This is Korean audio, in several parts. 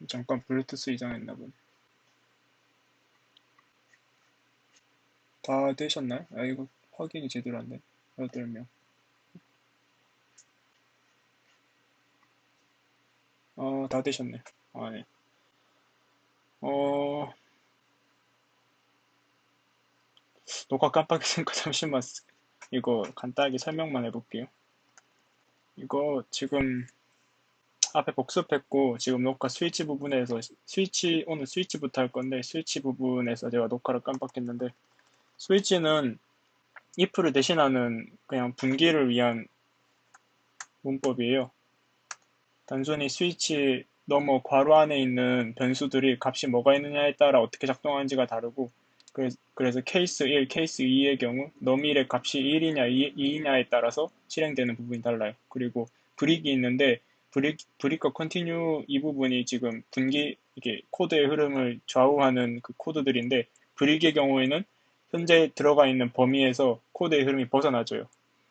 잠깐 블루투스 이상했나 보네. 다 되셨나요? 아, 이거 확인이 제대로 안 돼. 8명. 다 되셨네. 아, 네. 어, 녹화 깜빡했으니까 잠시만 이거 간단하게 설명만 해볼게요. 이거 지금 앞에 복습했고 지금 녹화 스위치 부분에서 오늘 스위치부터 할 건데 스위치 부분에서 제가 녹화를 깜빡했는데 스위치는 if를 대신하는 그냥 분기를 위한 문법이에요. 단순히 스위치 너머 괄호 안에 있는 변수들이 값이 뭐가 있느냐에 따라 어떻게 작동하는지가 다르고 그래서 케이스 1, 케이스 2의 경우 너밀의 값이 1이냐 2이냐에 따라서 실행되는 부분이 달라요. 그리고 브릭이 있는데 브릭과 컨티뉴 이 부분이 지금 분기 이게 코드의 흐름을 좌우하는 그 코드들인데 브릭의 경우에는 현재 들어가 있는 범위에서 코드의 흐름이 벗어나져요.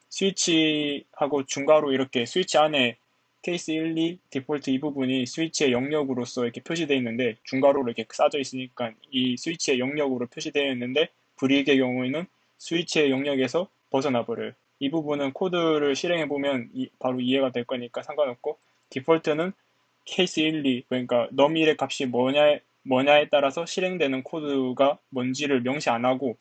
스위치하고 중괄호 이렇게 스위치 안에 케이스 1, 2, 디폴트 이 부분이 스위치의 영역으로서 이렇게 표시되어 있는데 중괄호로 이렇게 싸져 있으니까 이 스위치의 영역으로 표시되어 있는데 불이익의 경우에는 스위치의 영역에서 벗어나 버려요. 이 부분은 코드를 실행해 보면 바로 이해가 될 거니까 상관없고 디폴트는 케이스 1, 2 그러니까 너밀의 값이 뭐냐에 따라서 실행되는 코드가 뭔지를 명시 안 하고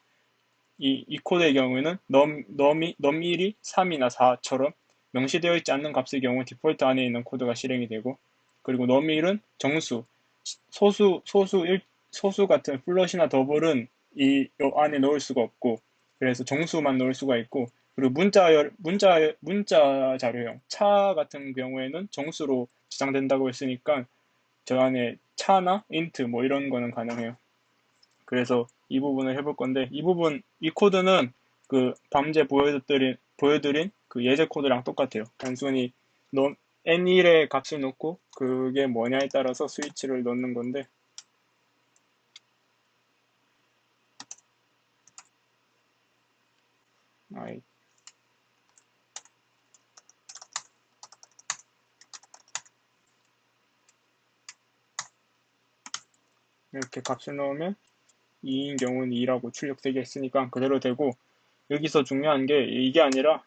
이 코드의 경우에는 넘1이 3이나 4처럼 명시되어 있지 않는 값의 경우 디폴트 안에 있는 코드가 실행이 되고 그리고 넘1은 정수, 소수 같은 플롯이나 더블은 이 안에 넣을 수가 없고 그래서 정수만 넣을 수가 있고 그리고 문자 자료형 차 같은 경우에는 정수로 저장된다고 했으니까 저 안에 차나 인트 뭐 이런 거는 가능해요. 그래서 이 부분을 해볼 건데 이 코드는 그 밤새 보여드린 그 예제 코드랑 똑같아요. 단순히 N1의 값을 놓고 그게 뭐냐에 따라서 스위치를 넣는 건데 이렇게 값을 넣으면 2인 경우는 2라고 출력되게 했으니까 그대로 되고 여기서 중요한 게 이게 아니라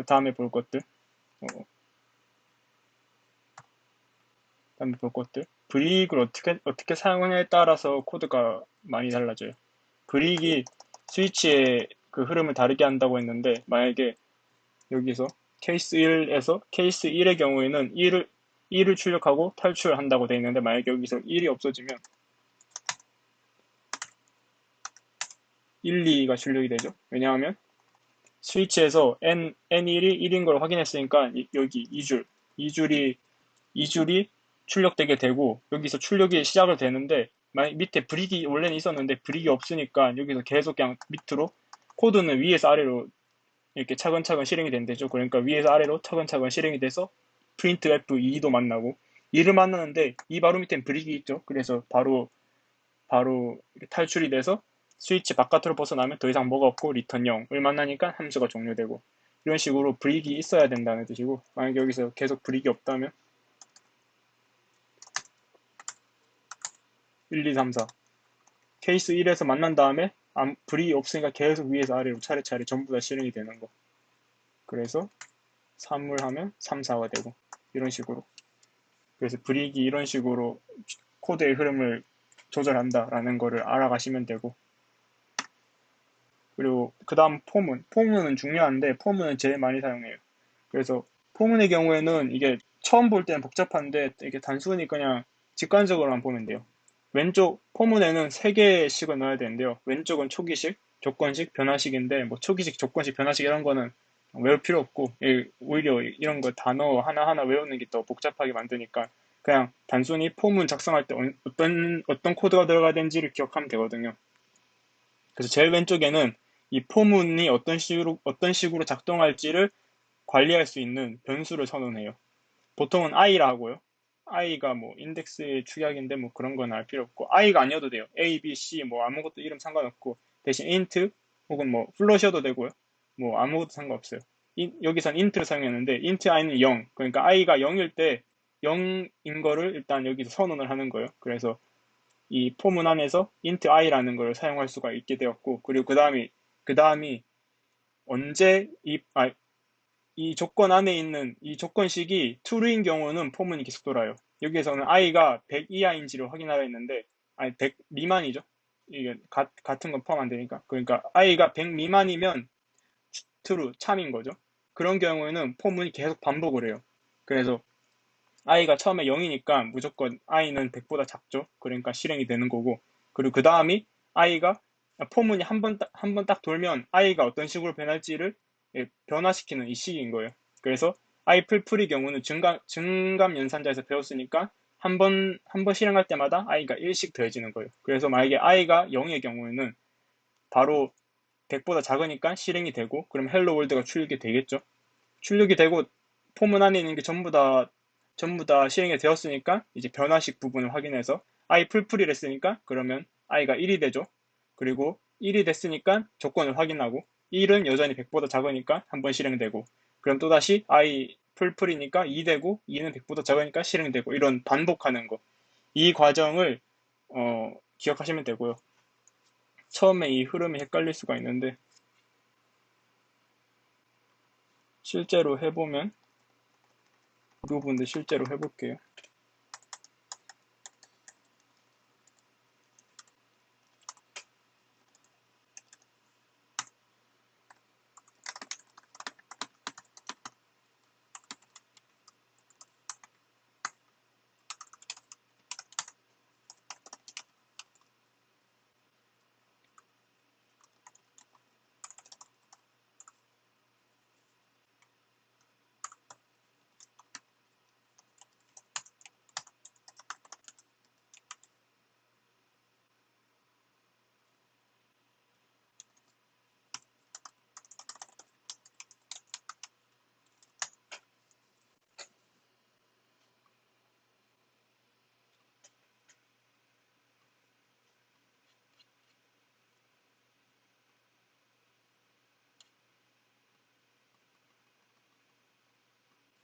다음에 볼 것들 어, 다음에 볼 것들 브릭을 어떻게 사용하냐에 따라서 코드가 많이 달라져요. 브릭이 스위치의 그 흐름을 다르게 한다고 했는데 만약에 여기서 케이스 1에서 케이스 1의 경우에는 1을 출력하고 탈출한다고 되어 있는데 만약에 여기서 1이 없어지면 1, 2가 출력이 되죠. 왜냐하면 스위치에서 N1이 1인 걸 확인했으니까 여기 2줄이 출력되게 되고 여기서 출력이 시작을 되는데 밑에 브릭이 원래는 있었는데 브릭이 없으니까 여기서 계속 그냥 밑으로 코드는 위에서 아래로 이렇게 차근차근 실행이 된대죠. 그러니까 위에서 아래로 차근차근 실행이 돼서 프린트 F2도 만나고 2를 만나는데 이 바로 밑엔 브릭이 있죠. 그래서 바로 탈출이 돼서 스위치 바깥으로 벗어나면 더 이상 뭐가 없고 리턴 0을 만나니까 함수가 종료되고 이런 식으로 브릭이 있어야 된다는 뜻이고 만약에 여기서 계속 브릭이 없다면 1, 2, 3, 4 케이스 1에서 만난 다음에 브릭이 없으니까 계속 위에서 아래로 차례차례 전부 다 실행이 되는 거. 그래서 3을 하면 3, 4가 되고 이런 식으로 그래서 브릭이 이런 식으로 코드의 흐름을 조절한다라는 거를 알아가시면 되고 그리고 그 다음 포문은 중요한데 포문은 제일 많이 사용해요. 그래서 포문의 경우에는 이게 처음 볼 때는 복잡한데 이게 단순히 그냥 직관적으로만 보면 돼요. 왼쪽 포문에는 3개씩을 넣어야 되는데요. 왼쪽은 초기식, 조건식, 변화식인데 뭐 초기식, 조건식, 변화식 이런 거는 외울 필요 없고 오히려 이런 거 단어 하나하나 외우는 게 더 복잡하게 만드니까 그냥 단순히 포문 작성할 때 어떤 코드가 들어가야 되는지를 기억하면 되거든요. 그래서 제일 왼쪽에는 이 포문이 어떤 식으로 작동할지를 관리할 수 있는 변수를 선언해요. 보통은 i라 하고요. i가 뭐 인덱스의 축약인데 뭐 그런 건 알 필요 없고 i가 아니어도 돼요. a, b, c 뭐 아무것도 이름 상관없고 대신 int 혹은 뭐 플롯이어도 되고요. 뭐 아무것도 상관없어요. 여기선 int를 사용했는데 int i는 0. 그러니까 i가 0일 때 0인 거를 일단 여기서 선언을 하는 거예요. 그래서 이 포문 안에서 int i라는 걸 사용할 수가 있게 되었고, 그리고 그 다음이 언제 이 조건 안에 있는 이 조건식이 true인 경우는 포문이 계속 돌아요. 여기에서는 i가 100 이하인지를 확인하라 했는데, 아니 100 미만이죠. 이게 같은 건 포함 안 되니까. 그러니까 i가 100 미만이면 true, 참인 거죠. 그런 경우에는 포문이 계속 반복을 해요. 그래서 i가 처음에 0이니까 무조건 i는 100보다 작죠. 그러니까 실행이 되는 거고. 그리고 그 다음이 i가 포문이 한 번 딱 돌면 i가 어떤 식으로 변할지를 변화시키는 이 식인 거예요. 그래서 i 풀풀이 경우는 증감 연산자에서 배웠으니까 한 번 실행할 때마다 i가 1씩 더해지는 거예요. 그래서 만약에 i가 0의 경우에는 바로 100보다 작으니까 실행이 되고, 그럼 헬로 월드가 출력이 되겠죠. 출력이 되고 포문 안에 있는 게 전부 다 실행이 되었으니까 이제 변화식 부분을 확인해서 i 풀풀이를 했으니까 그러면 i가 1이 되죠. 그리고 1이 됐으니까 조건을 확인하고 1은 여전히 100보다 작으니까 한번 실행되고, 그럼 또다시 i 풀풀이니까 2 되고 2는 100보다 작으니까 실행되고, 이런 반복하는 거. 이 과정을 기억하시면 되고요. 처음에 이 흐름이 헷갈릴 수가 있는데 실제로 해보면 이 부분도 실제로 해볼게요.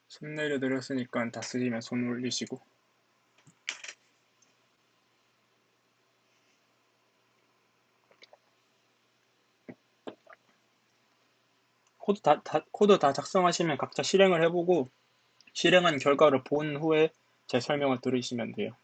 손 내려드렸으니까 다 쓰시면 손 올리시고. 코드 다 작성하시면 각자 실행을 해보고 실행한 결과를 본 후에 제 설명을 들으시면 돼요.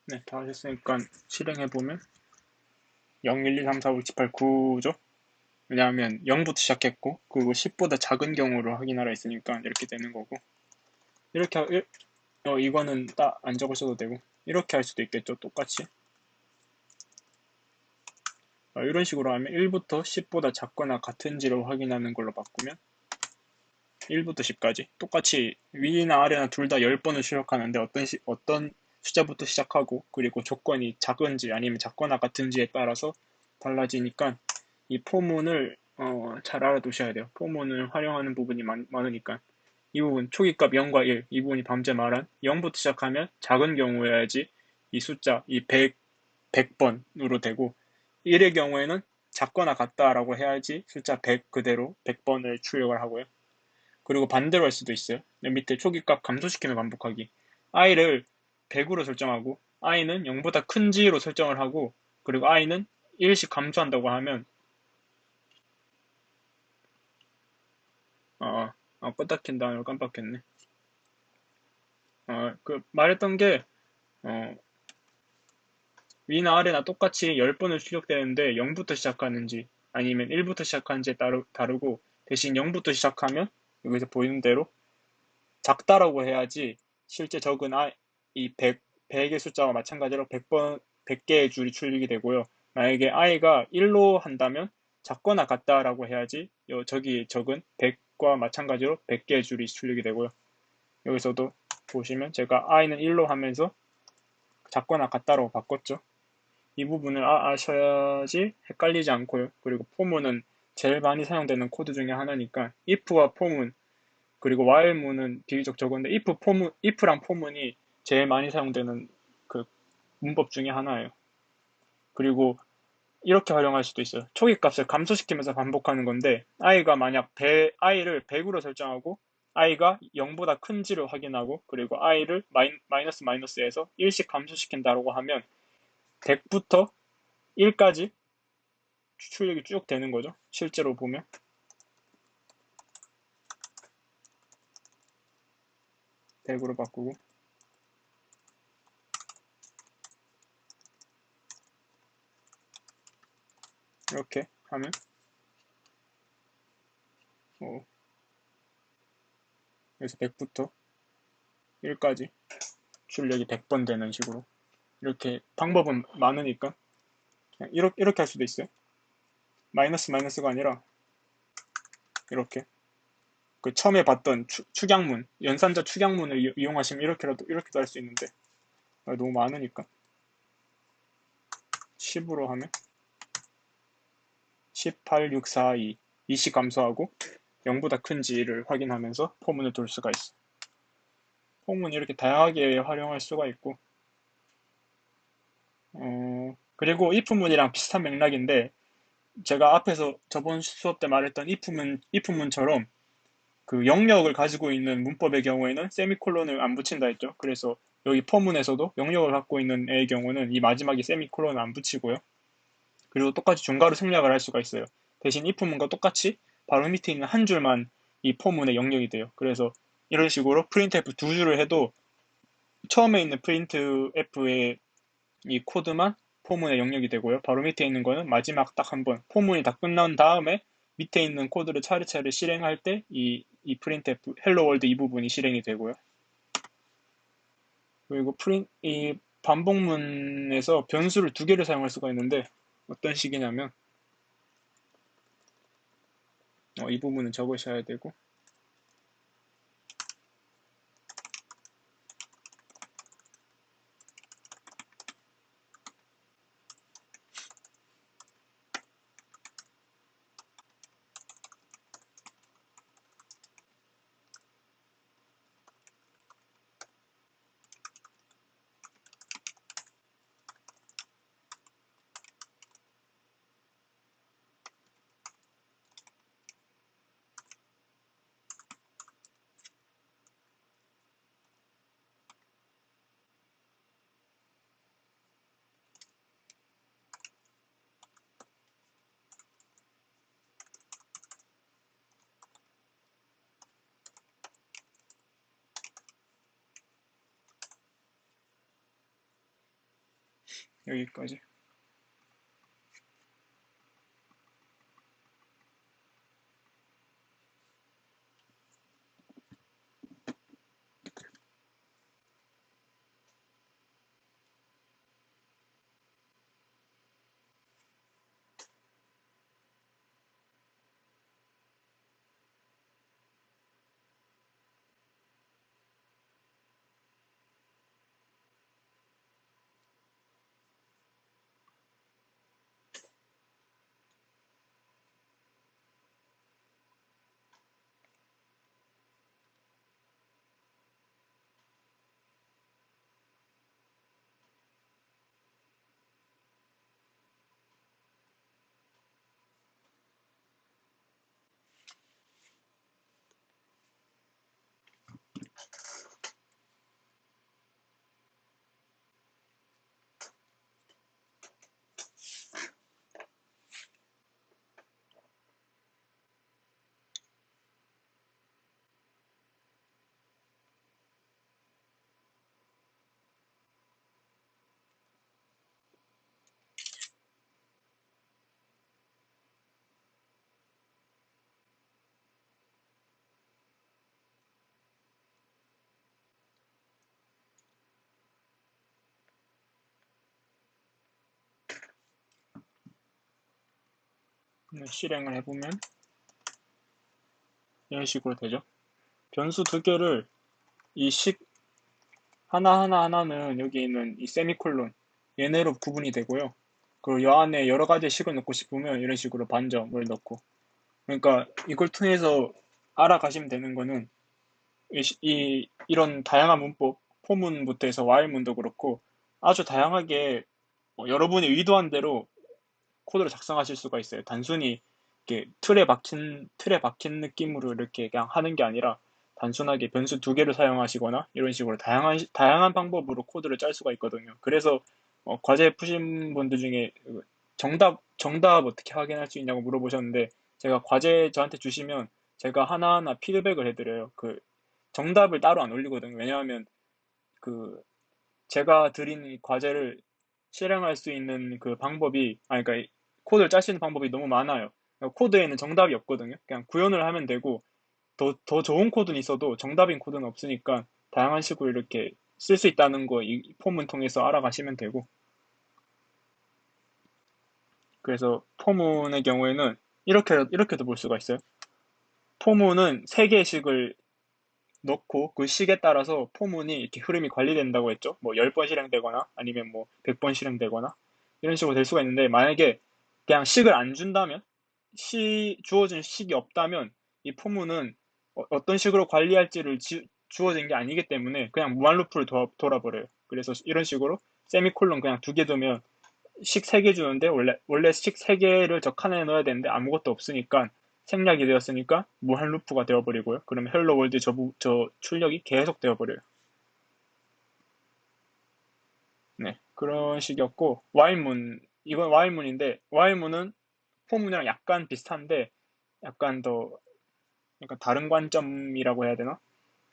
네, 다 하셨으니까 실행해보면 0, 1, 2, 3, 4, 5, 6, 7, 8, 9죠? 왜냐하면 0부터 시작했고, 그리고 10보다 작은 경우를 확인하라 했으니까 이렇게 되는 거고, 이렇게 이거는 딱 안 적으셔도 되고, 이렇게 할 수도 있겠죠, 똑같이. 이런 식으로 하면 1부터 10보다 작거나 같은지를 확인하는 걸로 바꾸면 1부터 10까지 똑같이 위나 아래나 둘 다 10번을 출력하는데 어떤 숫자부터 시작하고, 그리고 조건이 작은지 아니면 작거나 같은지에 따라서 달라지니까 이 포문을 잘 알아두셔야 돼요. 포문을 활용하는 부분이 많으니까. 이 부분 초기값 0과 1, 이 부분이 방금 말한 0부터 시작하면 작은 경우여야지 이 숫자, 이 100번으로 되고 1의 경우에는 작거나 같다라고 해야지 숫자 100 그대로 100번을 출력을 하고요. 그리고 반대로 할 수도 있어요. 맨 밑에 초기값 감소시키며 반복하기. i를 100으로 설정하고 i는 0보다 큰지로 설정을 하고 그리고 i는 1씩 감소한다고 하면 껐다 킨 다음에 깜빡했네. 말했던 게 어, 위나 아래나 똑같이 10번을 출력되는데 0부터 시작하는지 아니면 1부터 시작하는지에 다르고 대신 0부터 시작하면 여기서 보이는 대로 작다라고 해야지 실제 적은 이 100의 숫자와 마찬가지로 100번, 100개의 줄이 출력이 되고요. 만약에 i가 1로 한다면 작거나 같다라고 해야지 저기 적은 100과 마찬가지로 100개의 줄이 출력이 되고요. 여기서도 보시면 제가 i는 1로 하면서 작거나 같다라고 바꿨죠. 이 부분을 아셔야지 헷갈리지 않고요. 그리고 포문은 제일 많이 사용되는 코드 중에 하나니까 if와 포문 그리고 while문은 비교적 적은데 if랑 포문이 제일 많이 사용되는 그 문법 중에 하나예요. 그리고 이렇게 활용할 수도 있어요. 초기값을 감소시키면서 반복하는 건데 i가 만약 i를 100으로 설정하고 i가 0보다 큰지를 확인하고 그리고 i를 마이너스에서 1씩 감소시킨다고 하면 100부터 1까지 출력이 쭉 되는 거죠. 실제로 보면 100으로 바꾸고 이렇게 하면 여기서 100부터 1까지 출력이 100번 되는 식으로 이렇게 방법은 많으니까 그냥 이렇게 할 수도 있어요. 마이너스가 아니라 이렇게 그 처음에 봤던 축약문 연산자 축약문을 이용하시면 이렇게도 할 수 있는데 너무 많으니까 10으로 하면 18, 6, 4, 2 2씩 감소하고 0보다 큰지를 확인하면서 포문을 돌 수가 있어. 포문 이렇게 다양하게 활용할 수가 있고 그리고 if문이랑 비슷한 맥락인데 제가 앞에서 저번 수업 때 말했던 if문처럼 그 영역을 가지고 있는 문법의 경우에는 세미콜론을 안 붙인다 했죠. 그래서 여기 포문에서도 영역을 갖고 있는 애의 경우는 이 마지막에 세미콜론을 안 붙이고요. 그리고 똑같이 중괄호 생략을 할 수가 있어요. 대신 if문과 똑같이 바로 밑에 있는 한 줄만 이 포문의 영역이 돼요. 그래서 이런 식으로 printf 두 줄을 해도 처음에 있는 printf의 이 코드만 포문의 영역이 되고요. 바로 밑에 있는 거는 마지막 딱 한 번 포문이 다 끝난 다음에 밑에 있는 코드를 차례차례 실행할 때 이 printf 헬로 월드 이 부분이 실행이 되고요. 그리고 이 반복문에서 변수를 두 개를 사용할 수가 있는데 어떤 식이냐면 이 부분은 적으셔야 되고 여기까지. 실행을 해보면 이런 식으로 되죠. 변수 두 개를 이 식 하나는 여기 있는 이 세미콜론 얘네로 구분이 되고요. 그리고 이 안에 여러 가지 식을 넣고 싶으면 이런 식으로 반점을 넣고, 그러니까 이걸 통해서 알아가시면 되는 거는 이런 다양한 문법, 포문부터 해서 와일문도 그렇고 아주 다양하게 여러분이 의도한 대로 코드를 작성하실 수가 있어요. 단순히 이렇게 틀에 박힌 느낌으로 이렇게 그냥 하는 게 아니라 단순하게 변수 두 개를 사용하시거나 이런 식으로 다양한 방법으로 코드를 짤 수가 있거든요. 그래서 과제 푸신 분들 중에 정답 어떻게 확인할 수 있냐고 물어보셨는데, 제가 과제 저한테 주시면 제가 하나하나 피드백을 해드려요. 그 정답을 따로 안 올리거든요. 왜냐하면 그 제가 드린 이 과제를 실행할 수 있는 그 방법이, 그러니까 코드를 짤 수 있는 방법이 너무 많아요. 그러니까 코드에는 정답이 없거든요. 그냥 구현을 하면 되고, 더 좋은 코드는 있어도 정답인 코드는 없으니까 다양한 식으로 이렇게 쓸 수 있다는 거 이 폼을 통해서 알아가시면 되고, 그래서 포문의 경우에는 이렇게도 볼 수가 있어요. 포문은 세 개의 식을 넣고 그 식에 따라서 포문이 이렇게 흐름이 관리된다고 했죠. 뭐 10번 실행되거나 아니면 뭐 100번 실행되거나 이런 식으로 될 수가 있는데, 만약에 그냥 식을 안 준다면, 주어진 식이 없다면 이 포문은 떤 식으로 관리할지를 주어진 게 아니기 때문에 그냥 무한 루프를 돌아버려요. 그래서 이런 식으로 세미콜론 그냥 두 개 두면 식 3개 주는데, 원래 식 3개를 저 칸에 넣어야 되는데 아무것도 없으니까 생략이 되었으니까 무한 루프가 되어버리고요. 그러면 헬로 월드 저 출력이 계속 되어버려요. 네, 그런 식이었고, 이건 와일문인데, 와일문은 포문이랑 약간 비슷한데 약간 더 약간 다른 관점이라고 해야 되나?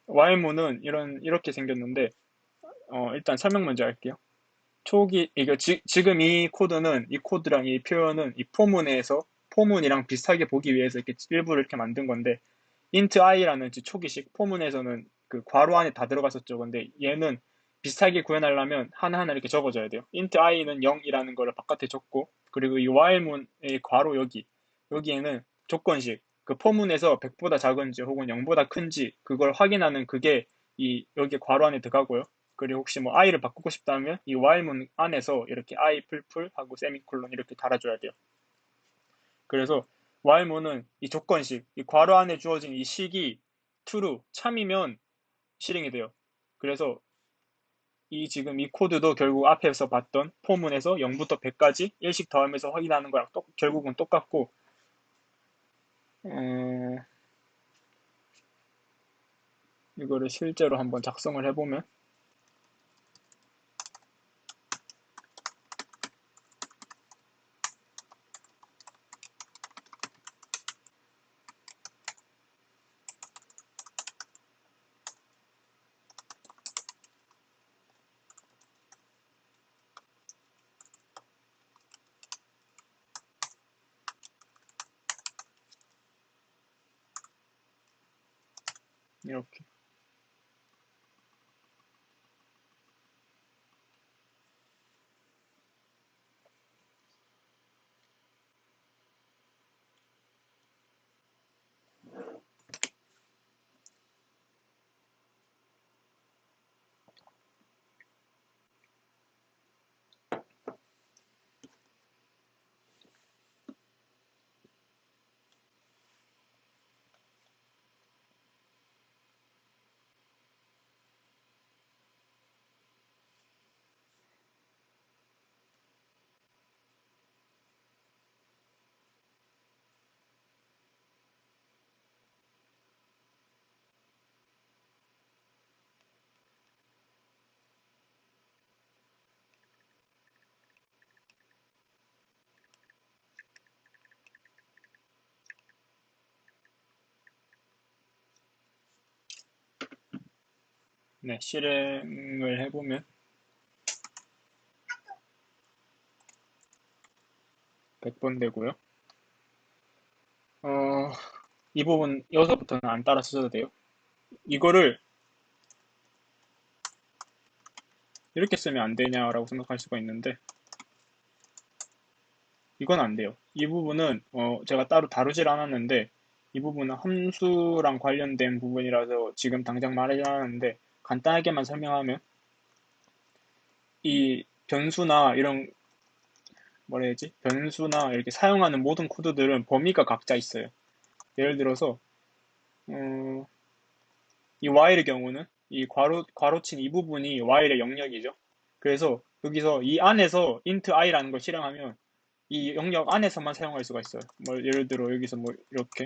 와일문은 이렇게 생겼는데, 일단 설명 먼저 할게요. 지금 이 코드랑 이 표현은 이 포문이랑 비슷하게 보기 위해서 이렇게 일부러 이렇게 만든 건데, int i라는 초기식, 포문에서는 그 괄호 안에 다 들어갔었죠. 근데 얘는 비슷하게 구현하려면 하나하나 이렇게 적어줘야 돼요. int i는 0이라는 거를 바깥에 적고, 그리고 이 while문의 괄호 여기에는 조건식, 그 포문에서 100보다 작은지 혹은 0보다 큰지 그걸 확인하는 그게 여기 괄호 안에 들어가고요. 그리고 혹시 뭐 i를 바꾸고 싶다면 이 while문 안에서 이렇게 i 풀풀 하고 세미콜론 이렇게 달아줘야 돼요. 그래서 while문은 이 조건식, 이 괄호 안에 주어진 이 식이 true, 참이면 실행이 돼요. 그래서 지금 이 코드도 결국 앞에서 봤던 포문에서 0부터 100까지 1씩 더하면서 확인하는 거랑 결국은 똑같고, 이거를 실제로 한번 작성을 해보면 이렇게. 네, 실행을 해보면 100번 되고요. 이 부분 여기서부터는 안 따라 쓰셔도 돼요. 이거를 이렇게 쓰면 안 되냐라고 생각할 수가 있는데, 이건 안 돼요. 이 부분은 제가 따로 다루질 않았는데 이 부분은 함수랑 관련된 부분이라서 지금 당장 말하지 않았는데 간단하게만 설명하면 이 변수나 이런 뭐라 해야지? 변수나 이렇게 사용하는 모든 코드들은 범위가 각자 있어요. 예를 들어서 어, 이 while의 경우는 이 괄호친 이 부분이 while의 영역이죠. 그래서 여기서 이 안에서 int i라는 걸 실행하면 이 영역 안에서만 사용할 수가 있어요. 뭐 예를 들어 여기서 뭐 이렇게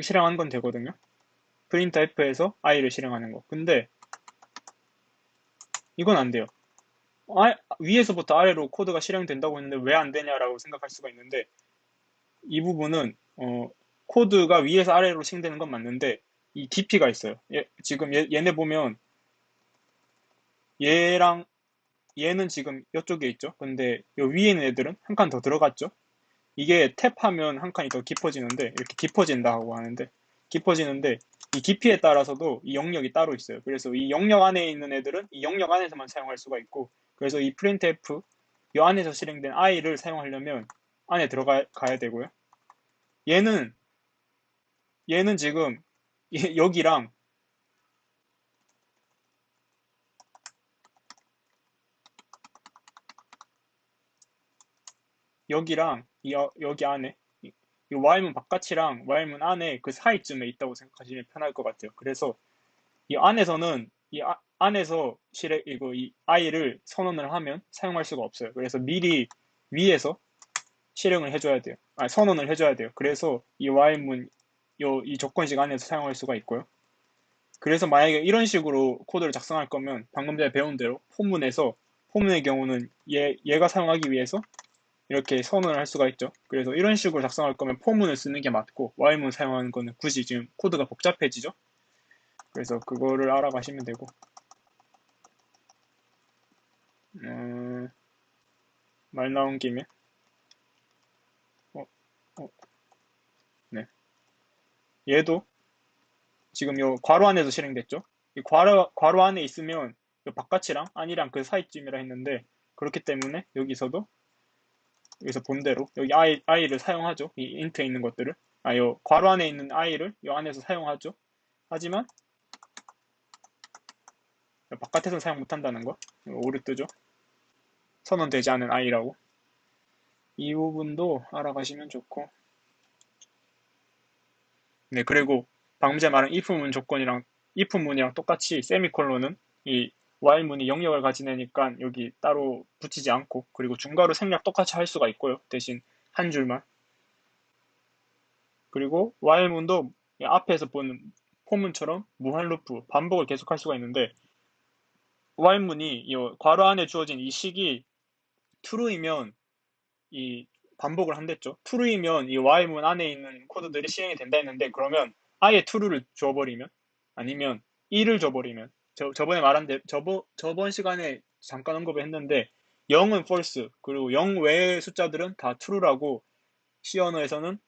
실행하는 건 되거든요. printf에서 i를 실행하는 거. 근데 이건 안 돼요. 위에서부터 아래로 코드가 실행된다고 했는데 왜 안 되냐라고 생각할 수가 있는데 이 부분은 코드가 위에서 아래로 실행되는 건 맞는데 이 DP가 있어요. 지금 얘네 보면 얘랑 얘는 지금 이쪽에 있죠. 근데 요 위에 있는 애들은 한 칸 더 들어갔죠. 이게 탭하면 한 칸이 더 깊어지는데 이렇게 깊어진다고 하는데 깊어지는데 이 깊이에 따라서도 이 영역이 따로 있어요. 그래서 이 영역 안에 있는 애들은 이 영역 안에서만 사용할 수가 있고 그래서 이 printf 이 안에서 실행된 i를 사용하려면 안에 들어가야 되고요. 얘는 지금 여기랑 여기랑 여기 안에 이 while문 바깥이랑 while문 안에 그 사이쯤에 있다고 생각하시면 편할 것 같아요. 그래서 이 안에서는 안에서 이거 이 i를 선언을 하면 사용할 수가 없어요. 그래서 미리 위에서 실행을 해줘야 돼요. 선언을 해줘야 돼요. 그래서 이 while문 이 조건식 안에서 사용할 수가 있고요. 그래서 만약에 이런 식으로 코드를 작성할 거면 방금 전에 배운 대로 포문의 경우는 얘가 사용하기 위해서 이렇게 선언을 할 수가 있죠. 그래서 이런 식으로 작성할 거면 포문을 쓰는 게 맞고 while문 사용하는 거는 굳이 지금 코드가 복잡해지죠. 그래서 그거를 알아가시면 되고 말 나온 김에 어, 어, 네. 얘도 지금 요 괄호 안에서 실행됐죠. 이 괄호 안에 있으면 요 바깥이랑 안이랑 그 사이쯤이라 했는데 그렇기 때문에 여기서 본대로 여기 i를 사용하죠. 이 int에 있는 것들을 요 괄호 안에 있는 i를 요 안에서 사용하죠. 하지만 바깥에서는 사용 못한다는 거 오류 뜨죠. 선언되지 않은 i라고 이 부분도 알아가시면 좋고 네 그리고 방금 전에 말한 if문 조건이랑 if문이랑 똑같이 세미콜론은 이 while문이 영역을 가지내니까 여기 따로 붙이지 않고 그리고 중괄호 생략 똑같이 할 수가 있고요. 대신 한 줄만 그리고 while문도 앞에서 보는 포문처럼 무한 루프 반복을 계속할 수가 있는데 while문이 이 괄호 안에 주어진 이 식이 true이면 이 반복을 한댔죠. true이면 이 while문 안에 있는 코드들이 실행이 된다 했는데 그러면 아예 true를 줘버리면 아니면 1을 줘버리면 저번에 말한 대 저번 시간에 잠깐 언급을 했는데 0은 false 그리고 0 외의 숫자들은 다 true라고 C 언어에서는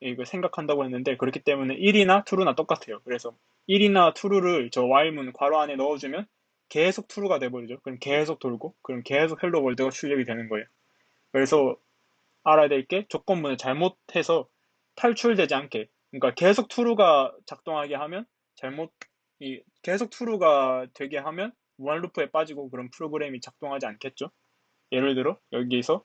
이거 생각한다고 했는데 그렇기 때문에 1이나 true나 똑같아요. 그래서 1이나 true를 저 while문 괄호 안에 넣어주면 계속 true가 돼버리죠. 그럼 계속 돌고 그럼 계속 hello world가 출력이 되는 거예요. 그래서 알아야 될 게 조건문을 잘못해서 탈출되지 않게 그러니까 계속 true가 작동하게 하면 계속 true가 되게 하면 무한 루프에 빠지고 그런 프로그램이 작동하지 않겠죠. 예를 들어 여기서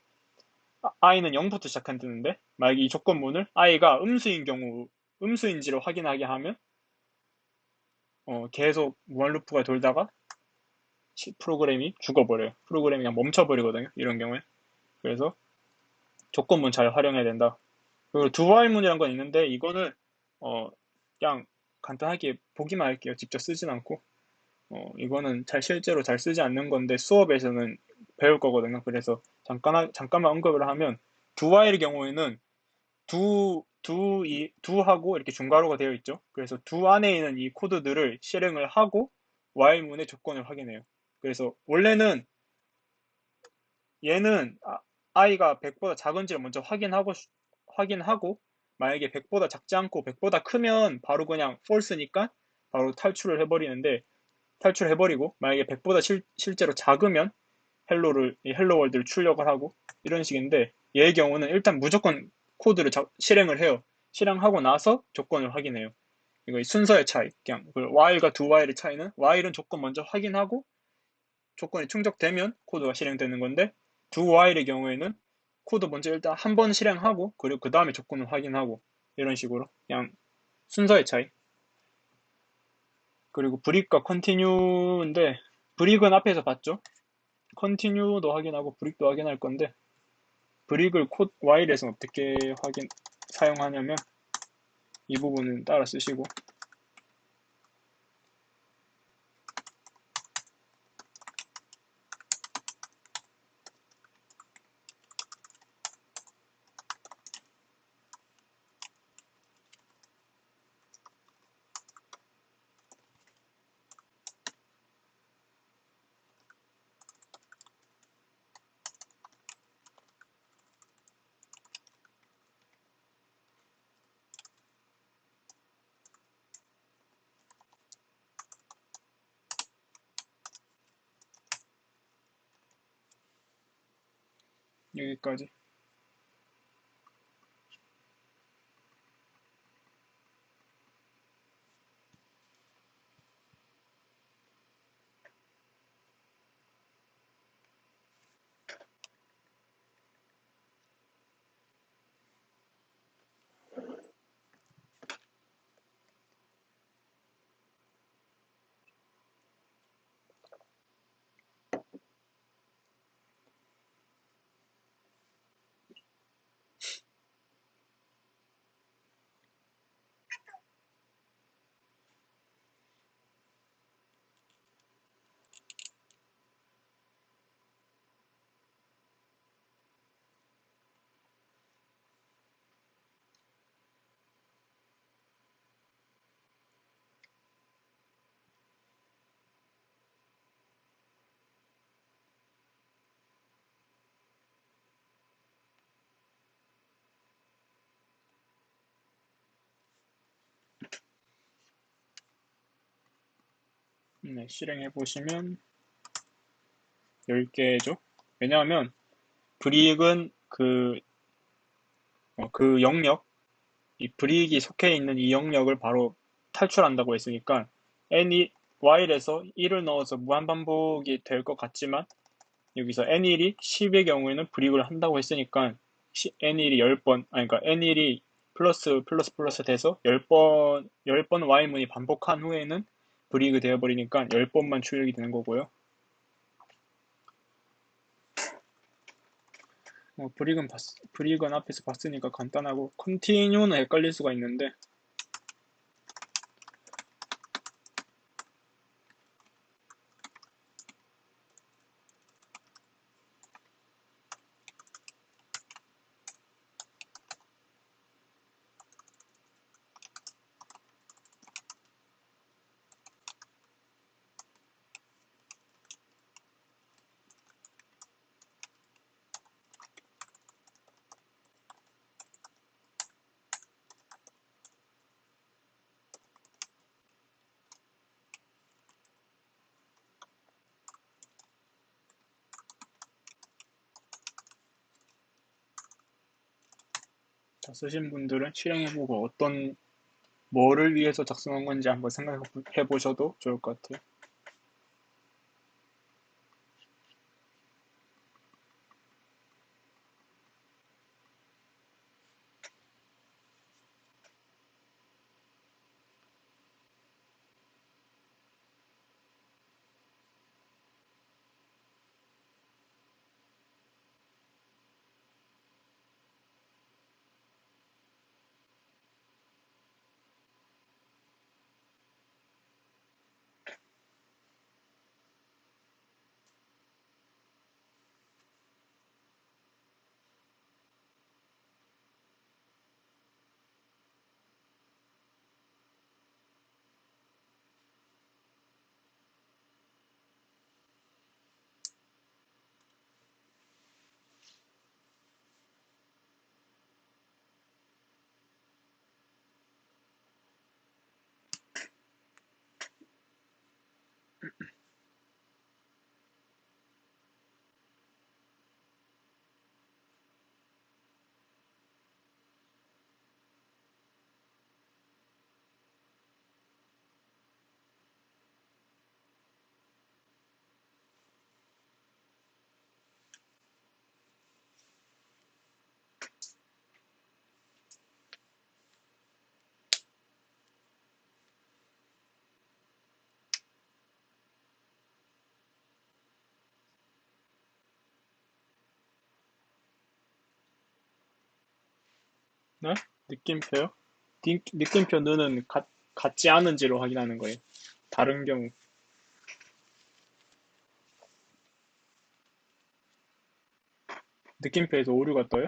i는 0부터 시작한다는데 만약에 이 조건문을 i가 음수인 경우 음수인지를 확인하게 하면 계속 무한 루프가 돌다가 프로그램이 죽어버려요. 프로그램이 그냥 멈춰버리거든요. 이런 경우에. 그래서 조건문 잘 활용해야 된다. 그리고 두화일문이란 건 있는데 이거는 그냥 간단하게 보기만 할게요. 직접 쓰진 않고 이거는 실제로 잘 쓰지 않는 건데 수업에서는 배울 거거든요. 그래서 잠깐만 언급을 하면 두화일의 경우에는 두하고 이렇게 중괄호가 되어 있죠. 그래서 두 안에 있는 이 코드들을 실행을 하고 while문의 조건을 확인해요. 그래서 원래는 얘는 i가 100보다 작은지를 먼저 확인하고 만약에 100보다 작지 않고 100보다 크면 바로 그냥 false니까 바로 탈출을 해버리는데 탈출해버리고 만약에 100보다 실제로 작으면 헬로 월드를 출력을 하고 이런 식인데 얘의 경우는 일단 무조건 코드를 실행을 해요. 실행하고 나서 조건을 확인해요. 이거 순서의 차이. 그냥 while과 do while의 차이는 while은 조건 먼저 확인하고 조건이 충족되면 코드가 실행되는 건데 do while의 경우에는 코드 먼저 일단 한 번 실행하고 그리고 그 다음에 조건을 확인하고 이런 식으로 그냥 순서의 차이. 그리고 브릭과 컨티뉴인데 브릭은 앞에서 봤죠? 컨티뉴도 확인하고 브릭도 확인할 건데 브릭을 while에서 어떻게 사용하냐면 이 부분은 따라 쓰시고 여기까지. 네, 실행해 보시면 10개죠. 왜냐하면 브릭은 그 영역, 이 브릭이 속해 있는 이 영역을 바로 탈출한다고 했으니까 while에서 1을 넣어서 무한반복이 될 것 같지만 여기서 n1이 10의 경우에는 브릭을 한다고 했으니까 n1이 10번, 아니 그러니까 n1이 플러스 돼서 10번 while문이 반복한 후에는 브릭이 되어버리니까 10번만 출력이 되는 거고요. 브릭은 앞에서 봤으니까 간단하고 컨티뉴는 헷갈릴 수가 있는데 다 쓰신 분들은 실행해보고 뭐를 위해서 작성한 건지 한번 생각해 보셔도 좋을 것 같아요. 네? 느낌표요? 느낌표 는은 같지 않은지로 확인하는 거예요. 다른 경우. 느낌표에서 오류가 떠요?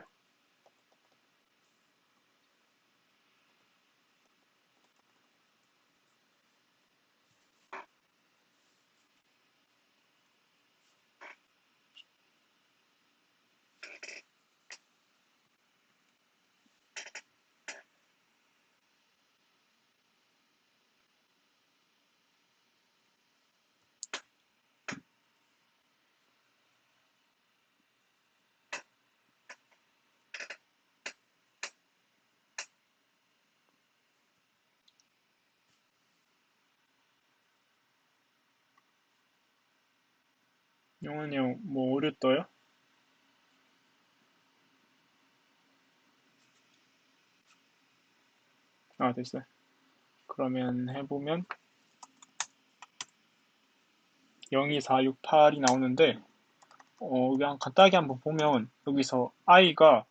영원히 형, 뭐 오류 떠요? 아, 됐어요. 그러면 해보면 02468이 나오는데, 그냥 간단하게 한번 보면 여기서 i가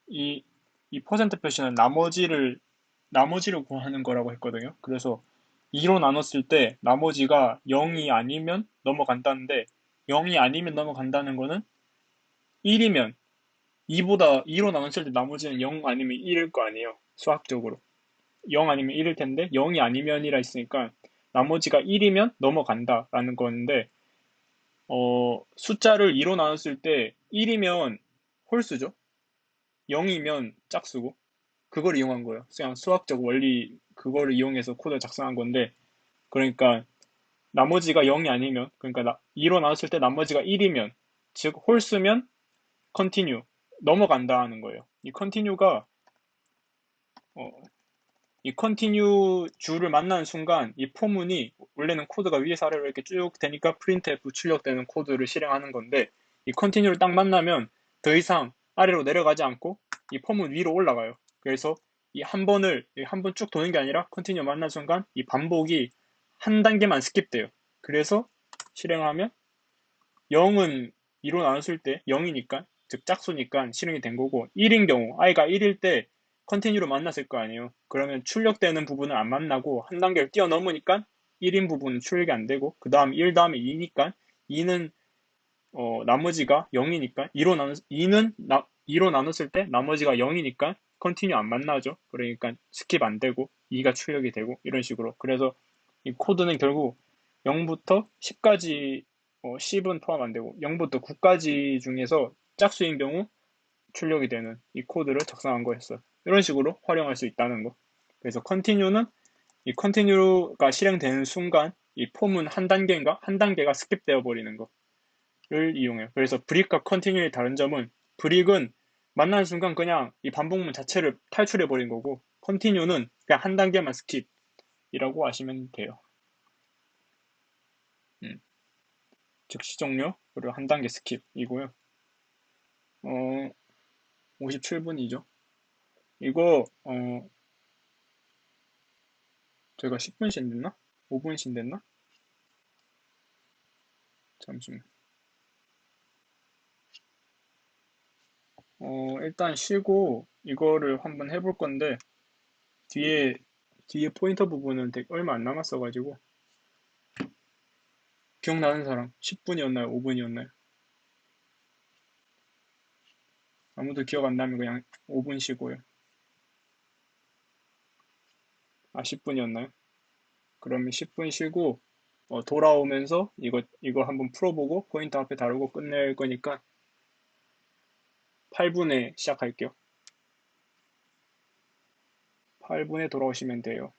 이, 이 퍼센트 표시는 나머지를 구하는 거라고 했거든요. 그래서 2로 나눴을 때 나머지가 0이 아니면 넘어간다는데 0이 아니면 넘어간다는 거는 1이면 2로 나눴을 때 나머지는 0 아니면 1일 거 아니에요. 수학적으로. 0 아니면 1일 텐데 0이 아니면이라 했으니까 나머지가 1이면 넘어간다라는 건데 숫자를 2로 나눴을 때 1이면 홀수죠. 0이면 짝수고 그걸 이용한 거예요. 그냥 수학적 원리 그거를 이용해서 코드를 작성한 건데 그러니까 나머지가 0이 아니면 그러니까 2로 나눴을 때 나머지가 1이면 즉 홀수면 continue 넘어간다 하는 거예요. 어, 이 continue 줄을 만나는 순간 이 포문이 원래는 코드가 위에서 아래로 이렇게 쭉 되니까 printf 출력되는 코드를 실행하는 건데 이 continue를 딱 만나면 더 이상 아래로 내려가지 않고 이 포문 위로 올라가요. 그래서 이 한 번 쭉 도는 게 아니라 continue 만난 순간 이 반복이 한 단계만 스킵돼요. 그래서 실행하면 0은 2로 나눴을 때 0이니까 즉 짝수니까 실행이 된 거고 1인 경우 i가 1일 때 컨티뉴로 만났을 거 아니에요. 그러면 출력되는 부분은 안 만나고 한 단계를 뛰어넘으니까 1인 부분은 출력이 안 되고 그 다음 1 다음에 2니까 2는 나머지가 0이니까 2로 나눴을 때 나머지가 0이니까 컨티뉴 안 만나죠. 그러니까 스킵 안 되고 2가 출력이 되고 이런 식으로. 그래서 이 코드는 결국 0부터 10까지 10은 포함 안 되고 0부터 9까지 중에서 짝수인 경우 출력이 되는 이 코드를 작성한 거였어요. 이런 식으로 활용할 수 있다는 거. 그래서 컨티뉴는 이 컨티뉴가 실행되는 순간 이 폼은 한 단계인가 한 단계가 스킵되어 버리는 거를 이용해요. 그래서 브릭과 컨티뉴의 다른 점은 브릭은 만나는 순간 그냥 이 반복문 자체를 탈출해 버린 거고 컨티뉴는 그냥 한 단계만 스킵이라고 하시면 돼요. 즉시 종료 그리고 한 단계 스킵이고요. 57분이죠. 이거 제가 10분 쉰댔나? 5분 쉰댔나? 잠시만. 일단 쉬고 이거를 한번 해볼 건데 뒤에 포인터 부분은 되게 얼마 안 남았어가지고 기억나는 사람 10분이었나요? 5분이었나요? 아무도 기억 안 나면 그냥 5분 쉬고요. 아 10분이었나요? 그러면 10분 쉬고 돌아오면서 이거 한번 풀어보고 포인트 앞에 다루고 끝낼 거니까 8분에 시작할게요. 8분에 돌아오시면 돼요.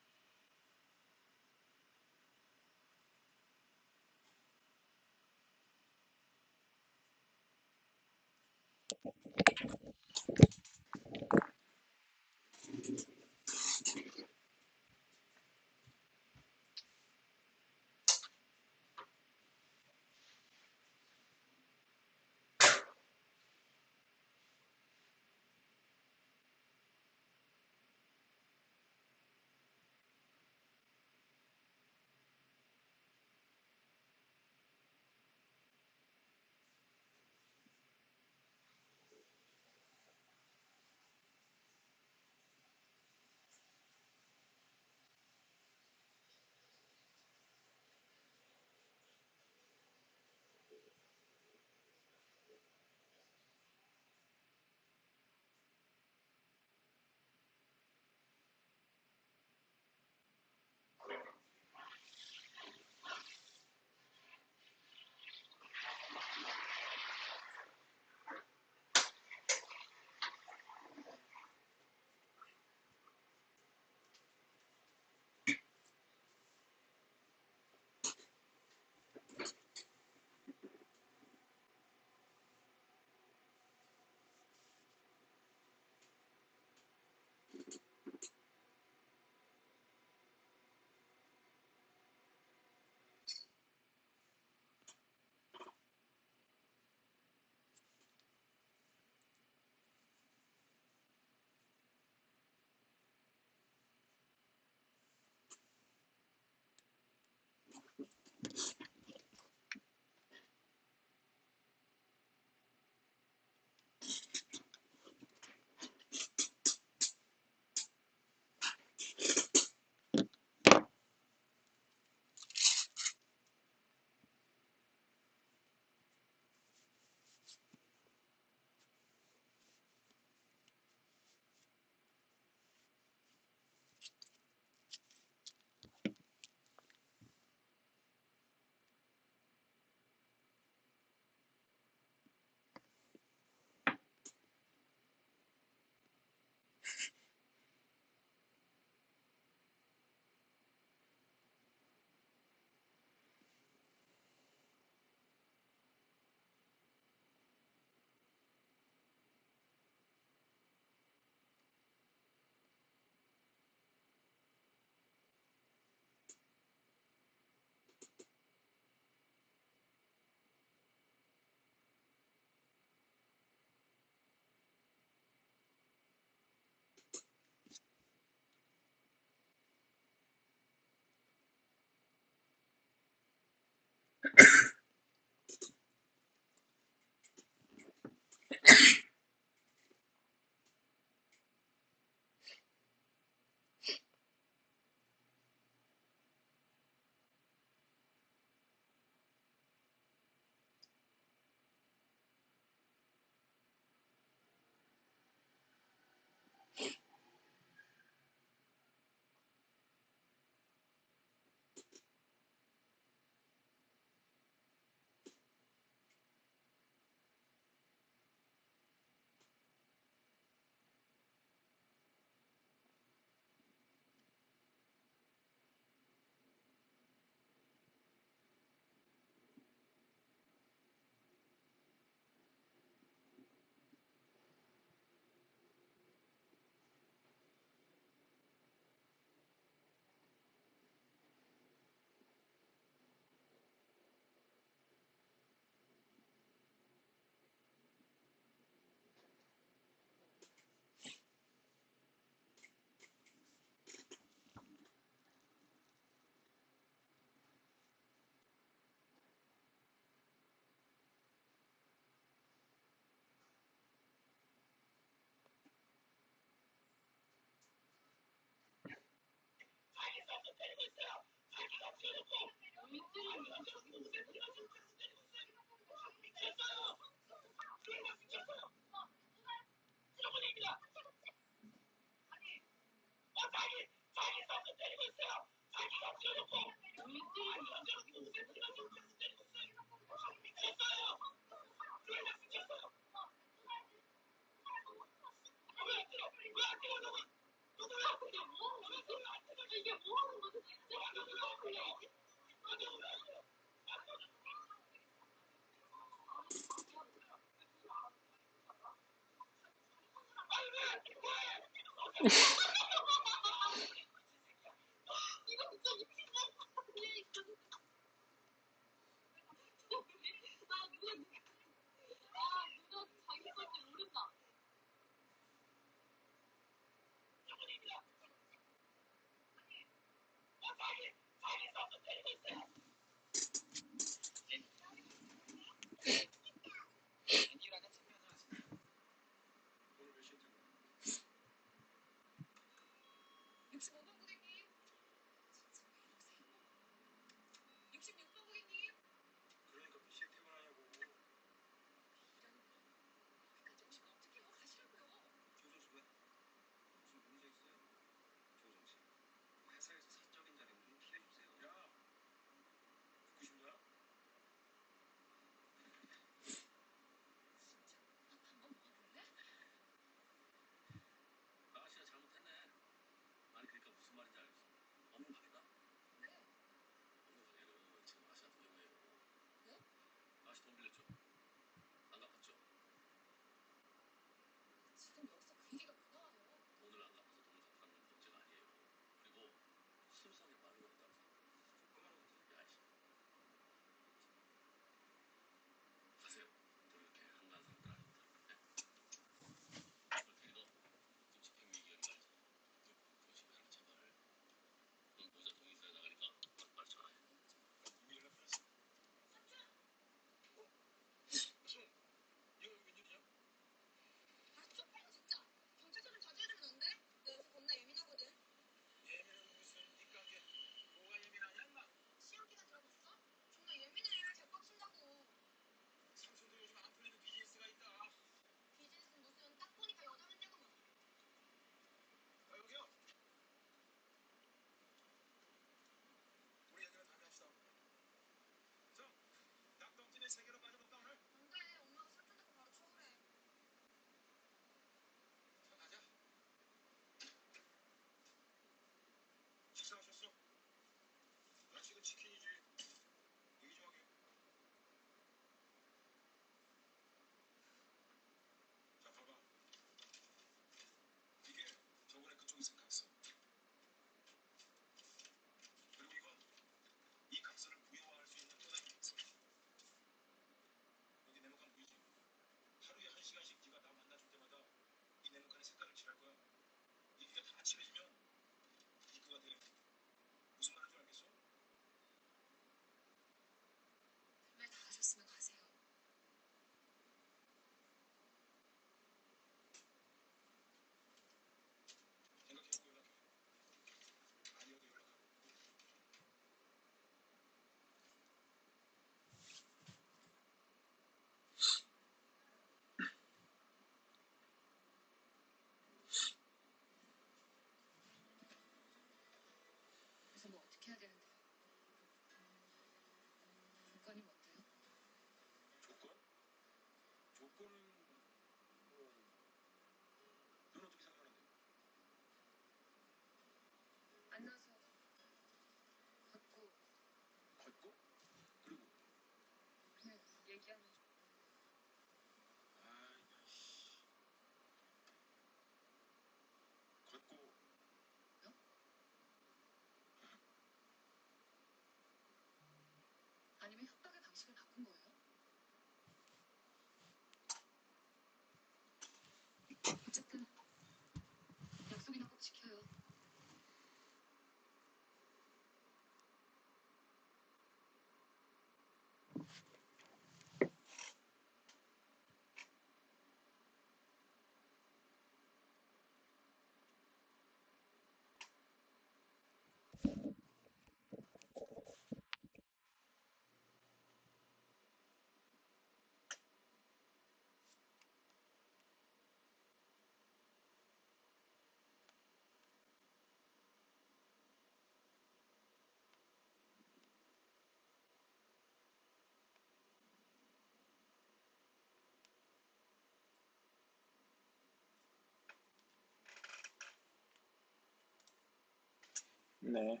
네.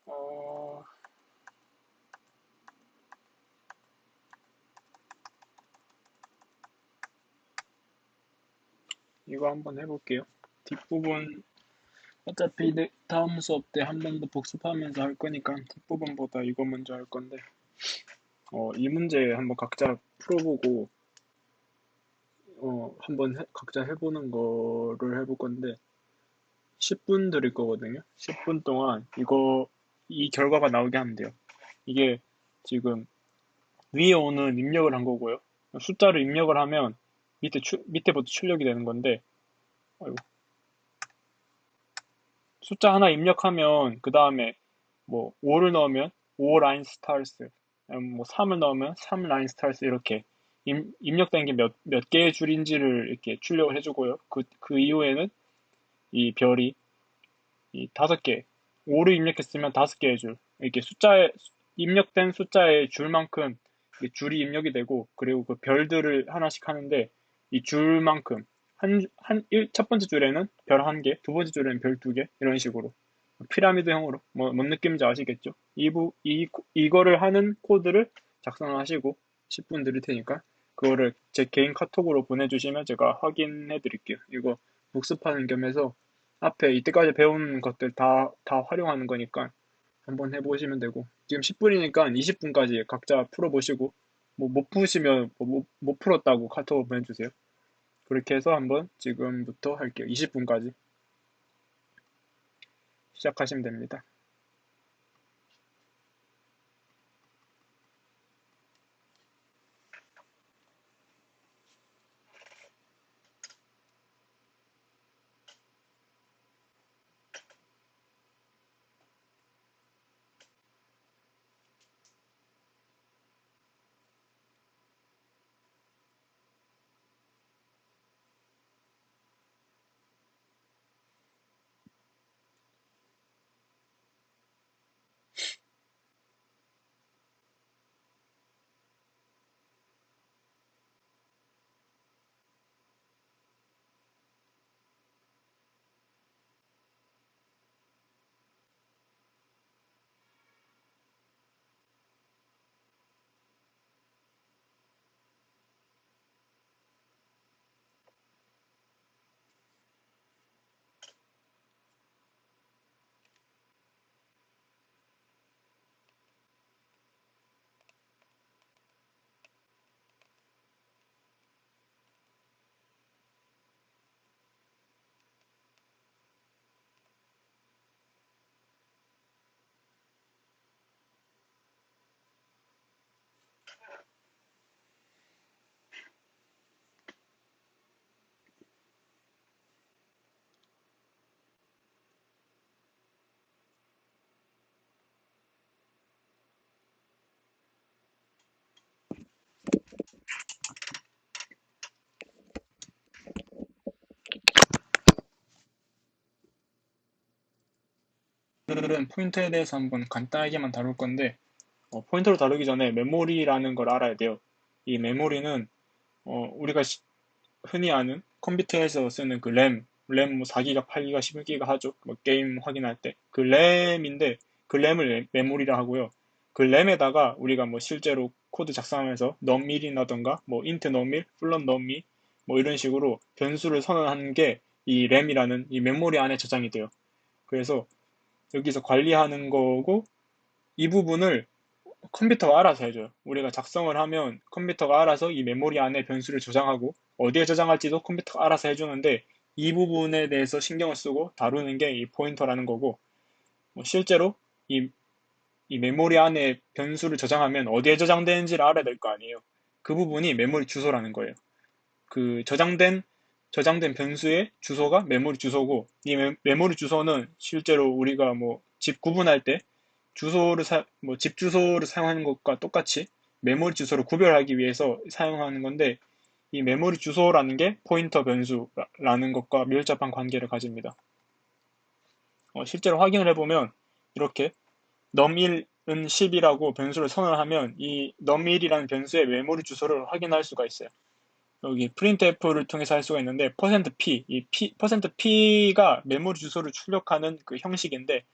어, 이거 한번 해볼게요. 뒷부분 어차피 다음 수업 때 한 번 더 복습하면서 할 거니까 뒷부분보다 이거 먼저 할 건데 이 문제 한번 각자 풀어보고 한번 각자 해보는 거를 해볼 건데 10분 드릴 거거든요. 10분 동안 이 결과가 나오게 하면 돼요. 이게 지금 위에 오는 입력을 한 거고요. 숫자를 입력을 하면 밑에부터 출력이 되는 건데 아이고, 숫자 하나 입력하면 그 다음에 뭐 5를 넣으면 5 라인 스타일스, 뭐 3을 넣으면 3 라인 스타일스 이렇게 입력된 게 몇 개의 줄인지를 이렇게 출력을 해주고요. 그 이후에는 이 별이 이 5개, 5를 입력했으면 5개의 줄, 이렇게 입력된 숫자의 줄만큼 줄이 입력이 되고, 그리고 그 별들을 하나씩 하는데, 이 줄만큼, 첫 번째 줄에는 별 1개, 두 번째 줄에는 별 2개, 이런 식으로. 피라미드형으로, 뭔 느낌인지 아시겠죠? 이거를 하는 코드를 작성하시고, 10분 드릴 테니까, 그거를 제 개인 카톡으로 보내주시면 제가 확인해 드릴게요. 이거 복습하는 겸해서 앞에 이때까지 배운 것들 다 활용하는 거니까 한번 해보시면 되고, 지금 10분이니까 20분까지 각자 풀어보시고, 뭐 못 푸시면 못 풀었다고 카톡을 보내주세요. 그렇게 해서 한번 지금부터 할게요. 20분까지 시작하시면 됩니다. 오늘은 포인터에 대해서 한번 간단하게만 다룰 건데, 포인터를 다루기 전에 메모리라는 걸 알아야 돼요. 이 메모리는 우리가 흔히 아는 컴퓨터에서 쓰는 그 램 뭐 4기가, 8기가, 11기가 하죠. 뭐 게임 확인할 때. 그 램인데 그 램을 메모리라 하고요. 그 램에다가 우리가 뭐 실제로 코드 작성하면서 넘밀이라던가 뭐 int 넘밀, 플롯 넘밀 뭐 이런 식으로 변수를 선언한 게 이 램이라는 이 메모리 안에 저장이 돼요. 그래서 여기서 관리하는 거고 이 부분을 컴퓨터가 알아서 해줘요. 우리가 작성을 하면 컴퓨터가 알아서 이 메모리 안에 변수를 저장하고 어디에 저장할지도 컴퓨터가 알아서 해주는데 이 부분에 대해서 신경을 쓰고 다루는 게 이 포인터라는 거고 실제로 이, 이 메모리 안에 변수를 저장하면 어디에 저장되는지를 알아야 될 거 아니에요. 그 부분이 메모리 주소라는 거예요. 그 저장된 변수의 주소가 메모리 주소고 이 메모리 주소는 실제로 우리가 뭐 집 구분할 때 집 주소를 사용하는 것과 똑같이 메모리 주소를 구별하기 위해서 사용하는 건데 이 메모리 주소라는 게 포인터 변수라는 것과 밀접한 관계를 가집니다. 실제로 확인을 해보면 이렇게 num1은 10이라고 변수를 선언하면 이 num1이라는 변수의 메모리 주소를 확인할 수가 있어요. 여기 printf를 통해서 할 수가 있는데 %p, %p가 메모리 주소를 출력하는 그 형식인데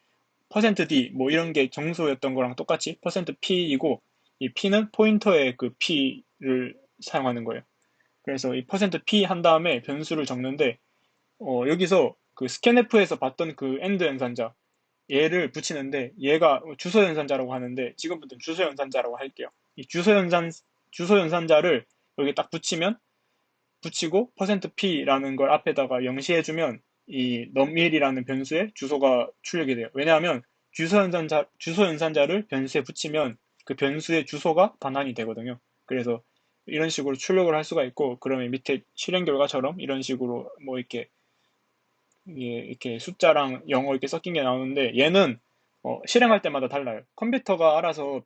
%d 뭐 이런 게 정수였던 거랑 똑같이 %p이고 이 p는 포인터의 그 p를 사용하는 거예요. 그래서 이 %p 한 다음에 변수를 적는데 여기서 그 scanf에서 봤던 그 end 연산자 얘를 붙이는데 얘가 주소 연산자라고 하는데 지금부터는 주소 연산자라고 할게요. 이 주소 연산자를 여기 딱 붙이고 %p라는 걸 앞에다가 명시해주면 이 num1이라는 변수에 주소가 출력이 돼요. 왜냐하면 주소 연산자를 변수에 붙이면 그 변수의 주소가 반환이 되거든요. 그래서 이런 식으로 출력을 할 수가 있고, 그러면 밑에 실행 결과처럼 이런 식으로 뭐 이렇게 숫자랑 영어 이렇게 섞인 게 나오는데, 얘는 실행할 때마다 달라요. 컴퓨터가 알아서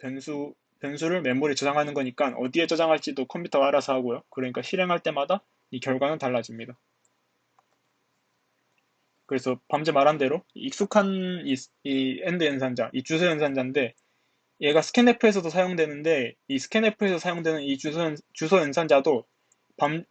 변수를 메모리에 저장하는 거니까 어디에 저장할지도 컴퓨터가 알아서 하고요. 그러니까 실행할 때마다 이 결과는 달라집니다. 그래서 방금 말한 대로 익숙한 이 엔드 연산자, 이 주소 연산자인데 얘가 스캔F에서도 사용되는데, 이 스캔F에서 사용되는 이 주소 연산자도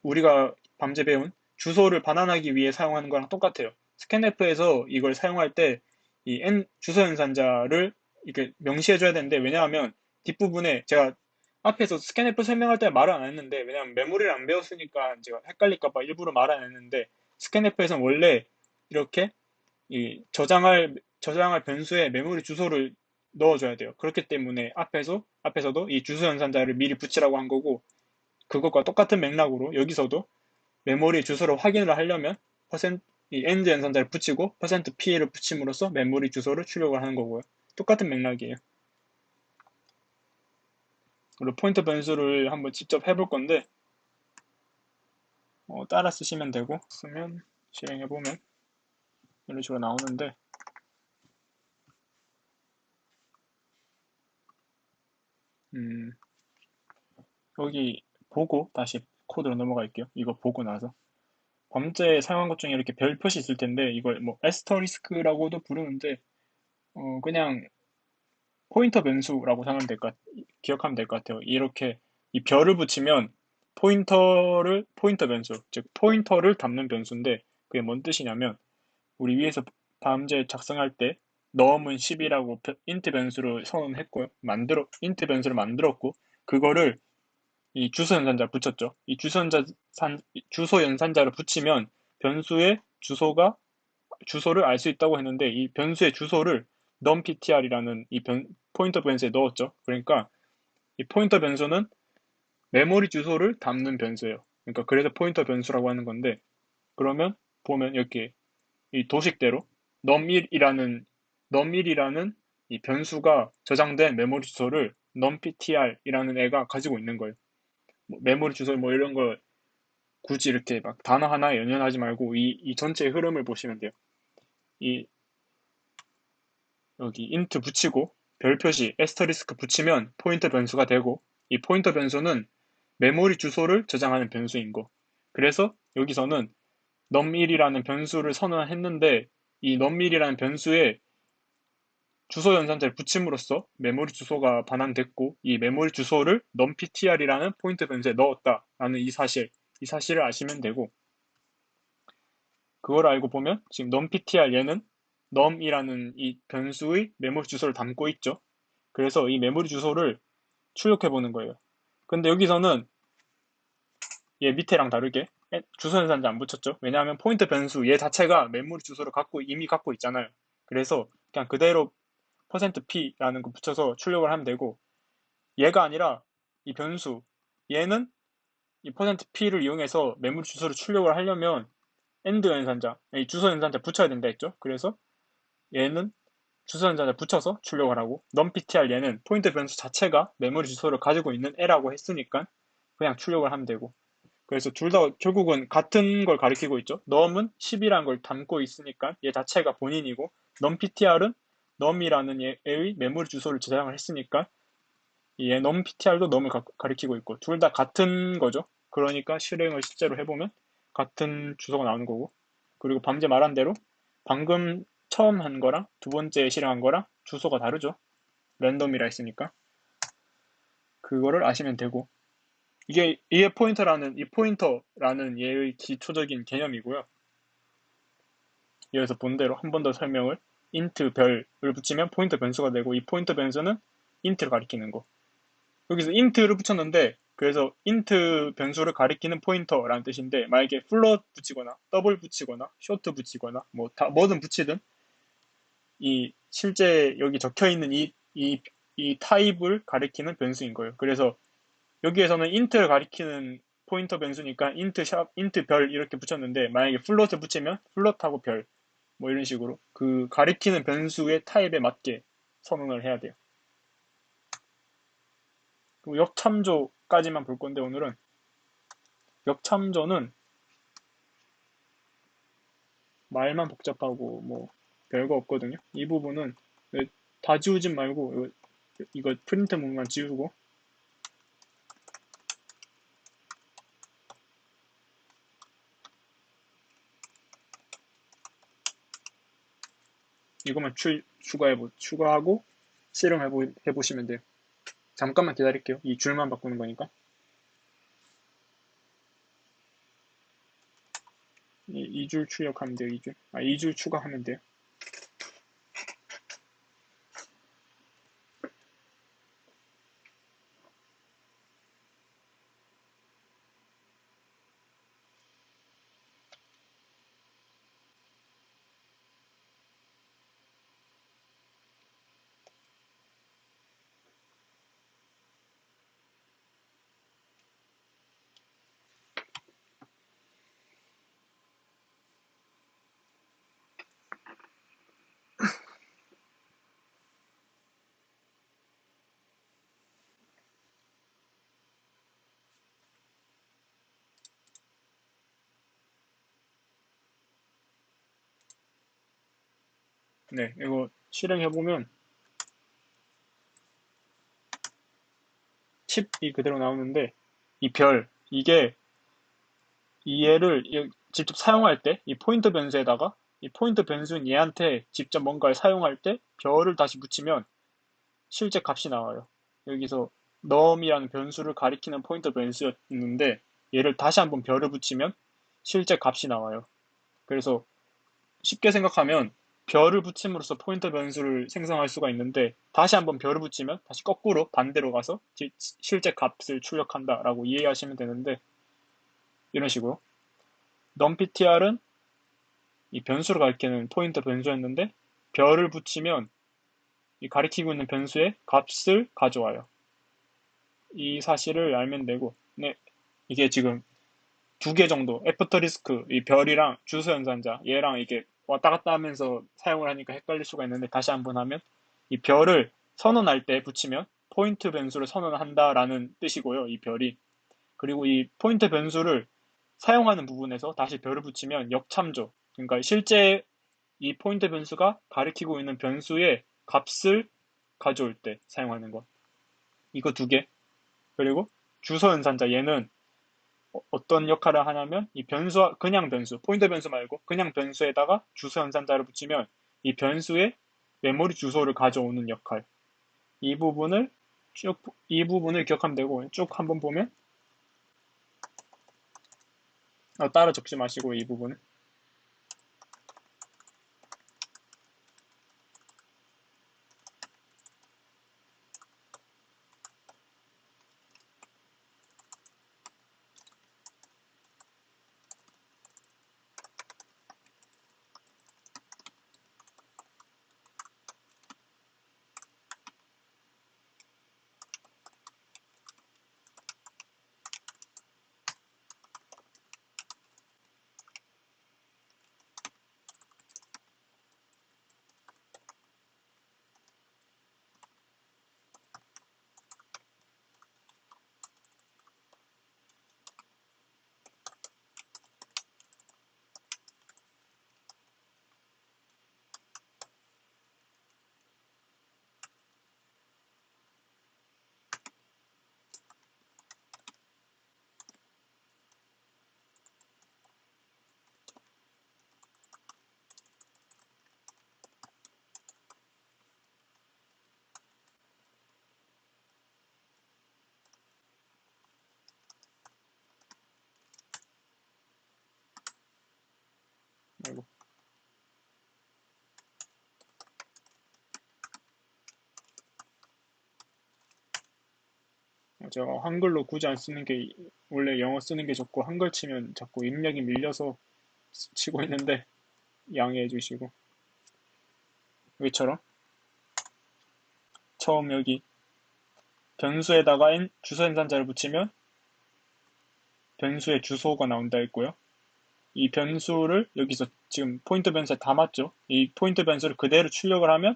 우리가 밤새 배운 주소를 반환하기 위해 사용하는 거랑 똑같아요. 스캔F에서 이걸 사용할 때 이 주소 연산자를 이렇게 명시해줘야 되는데, 왜냐하면 뒷부분에 제가 앞에서 스캔F 설명할 때 말을 안 했는데, 왜냐하면 메모리를 안 배웠으니까 제가 헷갈릴까봐 일부러 말 안 했는데, 스캔F에서는 원래 이렇게 이 저장할 변수에 메모리 주소를 넣어줘야 돼요. 그렇기 때문에 앞에서도 이 주소 연산자를 미리 붙이라고 한 거고, 그것과 똑같은 맥락으로 여기서도 메모리 주소를 확인을 하려면 이 end 연산자를 붙이고 %p를 붙임으로써 메모리 주소를 출력을 하는 거고요. 똑같은 맥락이에요. 그리고 포인터 변수를 한번 직접 해볼 건데, 따라 쓰시면 되고, 쓰면 실행해보면 이런 식으로 나오는데, 여기 보고 다시 코드로 넘어갈게요. 이거 보고 나서 범죄 사용한 것 중에 이렇게 별 표시 있을 텐데, 이걸 뭐 에스터리스크라고도 부르는데 그냥 포인터 변수라고 기억하면 될 것 같아요. 이렇게 이 별을 붙이면 포인터 변수, 즉 포인터를 담는 변수인데, 그게 뭔 뜻이냐면 우리 위에서 밤새 작성할 때 num은 10이라고 인트 변수를 선언했고요. 인트 변수를 만들었고, 그거를 이 주소 연산자 붙였죠. 이 주소 연산자를 붙이면 변수의 주소를 알 수 있다고 했는데, 이 변수의 주소를 numptr이라는 포인터 변수에 넣었죠. 그러니까 이 포인터 변수는 메모리 주소를 담는 변수예요. 그러니까 그래서 포인터 변수라고 하는 건데, 그러면 보면 이렇게 이 도식대로 num1이라는 이 변수가 저장된 메모리 주소를 numptr이라는 애가 가지고 있는 거예요. 뭐 메모리 주소 뭐 이런 거 굳이 이렇게 막 단어 하나에 연연하지 말고 이 전체 흐름을 보시면 돼요. 이 여기 int 붙이고 별 표시 에스터리스크 붙이면 포인터 변수가 되고, 이 포인터 변수는 메모리 주소를 저장하는 변수인 거. 그래서 여기서는 num1이라는 변수를 선언했는데, 이 num1이라는 변수에 주소 연산자를 붙임으로써 메모리 주소가 반환됐고, 이 메모리 주소를 numptr이라는 포인터 변수에 넣었다라는 이 사실을 아시면 되고, 그걸 알고 보면 지금 numptr 얘는 num이라는 이 변수의 메모리 주소를 담고 있죠. 그래서 이 메모리 주소를 출력해 보는 거예요. 근데 여기서는 얘 밑에랑 다르게 주소 연산자 안 붙였죠. 왜냐하면 포인터 변수 얘 자체가 메모리 주소를 이미 갖고 있잖아요. 그래서 그냥 그대로 %p라는 거 붙여서 출력을 하면 되고, 얘가 아니라 이 변수 얘는 이 %p를 이용해서 메모리 주소를 출력을 하려면 end 연산자, 이 주소 연산자 붙여야 된다 했죠. 그래서 얘는 주소 연산자 붙여서 출력을 하고, numptr 얘는 포인터 변수 자체가 메모리 주소를 가지고 있는 애라고 했으니까 그냥 출력을 하면 되고, 그래서 둘 다 결국은 같은 걸 가리키고 있죠. num은 10이라는 걸 담고 있으니까 얘 자체가 본인이고, numptr은 num이라는 얘의 메모리 주소를 저장을 했으니까 얘 numptr도 num을 가리키고 있고, 둘 다 같은 거죠. 그러니까 실행을 실제로 해보면 같은 주소가 나오는 거고, 그리고 방금 말한 대로 방금 처음 한 거랑 두 번째 실행한 거랑 주소가 다르죠. 랜덤이라 했으니까 그거를 아시면 되고, 이게 이 포인터라는 얘의 기초적인 개념이고요. 여기서 본 대로 한 번 더 설명을 int 별을 붙이면 포인터 변수가 되고 이 포인터 변수는 int를 가리키는 거. 여기서 int를 붙였는데 그래서 int 변수를 가리키는 포인터라는 뜻인데 만약에 float 붙이거나 더블 붙이거나 short 붙이거나 뭐든 붙이든 이 실제 여기 적혀 있는 이 타입을 가리키는 변수인 거예요. 그래서 여기에서는 int를 가리키는 포인터 변수니까 int 별 이렇게 붙였는데 만약에 float 붙이면 float하고 별 뭐 이런 식으로 그 가리키는 변수의 타입에 맞게 선언을 해야 돼요. 그리고 역참조까지만 볼 건데 오늘은 역참조는 말만 복잡하고 뭐 별거 없거든요. 이 부분은 다 지우진 말고 이거 프린트 문만 지우고 이것만 추가하고 실행해보시면 돼요. 잠깐만 기다릴게요. 이 줄만 바꾸는 거니까. 이 줄 출력하면 돼요. 2줄. 2줄 추가하면 돼요. 네, 이거 실행해보면 칩이 그대로 나오는데 이 별, 이 얘를 직접 사용할 때 이 포인터 변수에다가 이 포인터 변수인 얘한테 직접 뭔가를 사용할 때 별을 다시 붙이면 실제 값이 나와요. 여기서 num이라는 변수를 가리키는 포인터 변수였는데 얘를 다시 한번 별을 붙이면 실제 값이 나와요. 그래서 쉽게 생각하면 별을 붙임으로써 포인터 변수를 생성할 수가 있는데 다시 한번 별을 붙이면 다시 거꾸로 반대로 가서 실제 값을 출력한다라고 이해하시면 되는데 이런 식으로 numptr은 이 변수를 가리키는 포인터 변수였는데 별을 붙이면 이 가리키고 있는 변수의 값을 가져와요. 이 사실을 알면 되고 네, 이게 지금 두 개 정도 애프터리스크 이 별이랑 주소 연산자 얘랑 이게 왔다 갔다 하면서 사용을 하니까 헷갈릴 수가 있는데 다시 한번 하면 이 별을 선언할 때 붙이면 포인트 변수를 선언한다라는 뜻이고요. 이 별이 그리고 이 포인트 변수를 사용하는 부분에서 다시 별을 붙이면 역참조 그러니까 실제 이 포인트 변수가 가리키고 있는 변수의 값을 가져올 때 사용하는 것 이거 두 개 그리고 주소 연산자 얘는 어떤 역할을 하냐면 이 변수 그냥 변수 포인터 변수 말고 그냥 변수에다가 주소 연산자를 붙이면 이 변수의 메모리 주소를 가져오는 역할 이 부분을 이 부분을 기억하면 되고 쭉 한번 보면 따라 적지 마시고 이 부분을 아이고. 제가 한글로 굳이 안 쓰는 게 원래 영어 쓰는 게 좋고 한글 치면 자꾸 입력이 밀려서 치고 있는데 양해해 주시고 여기처럼 처음 여기 변수에다가 주소 엔산자를 붙이면 변수의 주소가 나온다 했고요. 이 변수를 여기서 지금 포인트 변수에 담았죠. 이 포인트 변수를 그대로 출력을 하면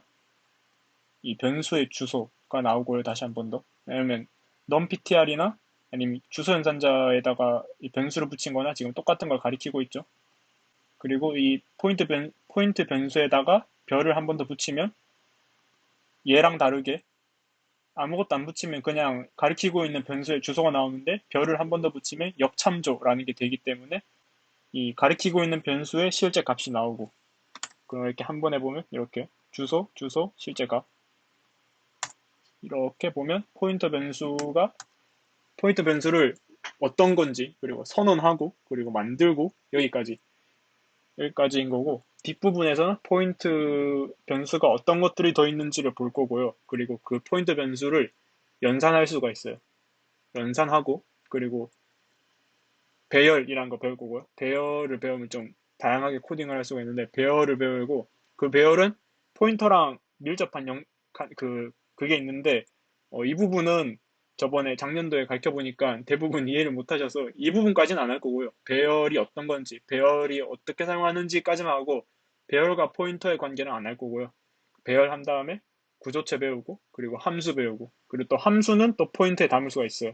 이 변수의 주소가 나오고요. 다시 한 번 더. 왜냐면 numptr이나 아니면 주소 연산자에다가 이 변수를 붙인 거나 지금 똑같은 걸 가리키고 있죠. 그리고 이 포인트 변수에다가 별을 한 번 더 붙이면 얘랑 다르게 아무것도 안 붙이면 그냥 가리키고 있는 변수의 주소가 나오는데 별을 한 번 더 붙이면 역참조라는 게 되기 때문에 이 가리키고 있는 변수의 실제 값이 나오고 그럼 이렇게 한 번 해보면 이렇게 주소, 주소, 실제 값 이렇게 보면 포인터 변수를 어떤 건지 그리고 선언하고 그리고 만들고 여기까지인 거고 뒷부분에서는 포인트 변수가 어떤 것들이 더 있는지를 볼 거고요. 그리고 그 포인트 변수를 연산할 수가 있어요. 연산하고 그리고 배열이란 거 배울 거고요. 배열을 배우면 좀 다양하게 코딩을 할 수가 있는데 배열을 배우고 그 배열은 포인터랑 밀접한 그게 있는데 이 부분은 저번에 작년도에 가르쳐 보니까 대부분 이해를 못 하셔서 이 부분까지는 안 할 거고요. 배열이 어떤 건지, 배열이 어떻게 사용하는지까지만 하고 배열과 포인터의 관계는 안 할 거고요. 배열한 다음에 구조체 배우고 그리고 함수 배우고 그리고 또 함수는 또 포인터에 담을 수가 있어요.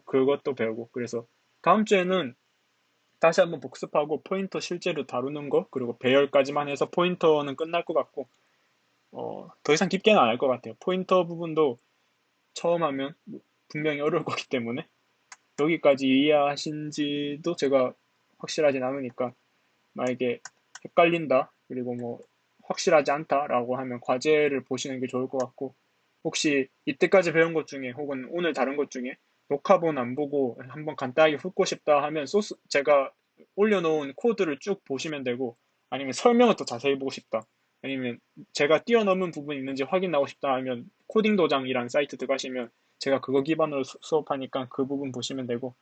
그것도 배우고 그래서 다음 주에는 다시 한번 복습하고 포인터 실제로 다루는 거 그리고 배열까지만 해서 포인터는 끝날 것 같고 더 이상 깊게는 안 할 것 같아요. 포인터 부분도 처음 하면 분명히 어려울 거기 때문에 여기까지 이해하신지도 제가 확실하진 않으니까 만약에 헷갈린다 그리고 뭐 확실하지 않다라고 하면 과제를 보시는 게 좋을 것 같고 혹시 이때까지 배운 것 중에 혹은 오늘 다룬 것 중에 녹화본 안 보고 한번 간단하게 훑고 싶다 하면 제가 올려놓은 코드를 쭉 보시면 되고 아니면 설명을 더 자세히 보고 싶다 아니면 제가 뛰어넘은 부분이 있는지 확인하고 싶다 하면 코딩 도장이란 사이트 들어가시면 제가 그거 기반으로 수업하니까 그 부분 보시면 되고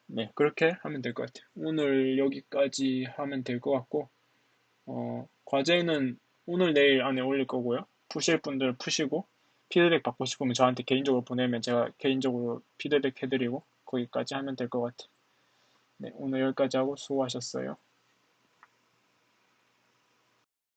네 그렇게 하면 될 것 같아요. 오늘 여기까지 하면 될 것 같고 과제는 오늘 내일 안에 올릴 거고요. 푸실 분들 푸시고 피드백 받고 싶으면 저한테 개인적으로 보내면 제가 개인적으로 피드백 해드리고 거기까지 하면 될 것 같아요. 네, 오늘 여기까지 하고 수고하셨어요.